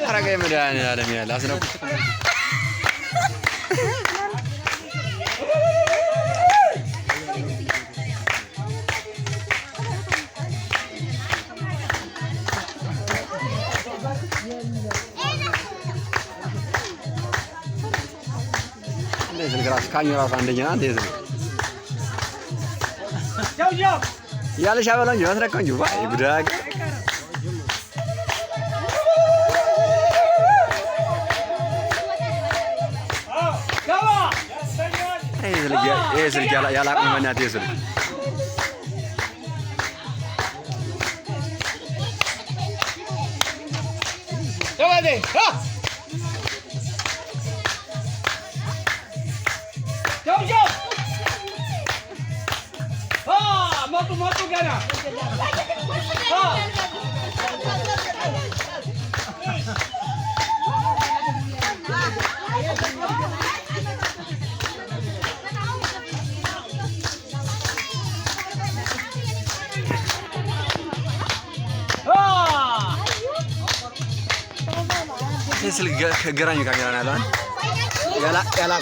አረጋይ መድኃኒዓለም ያለ አስነኩ እንደዚህ ግራስ ካኝ ራስ አንደኛ እንደዚህ ነው ያለሽ አበላኝ አስረካኝ ባይ ጉዳግ يزل يلا منات يزل يا ولدي ها جوجو ماتو كنا ስልክ ከገራኝ ካሜራ ነው ያላ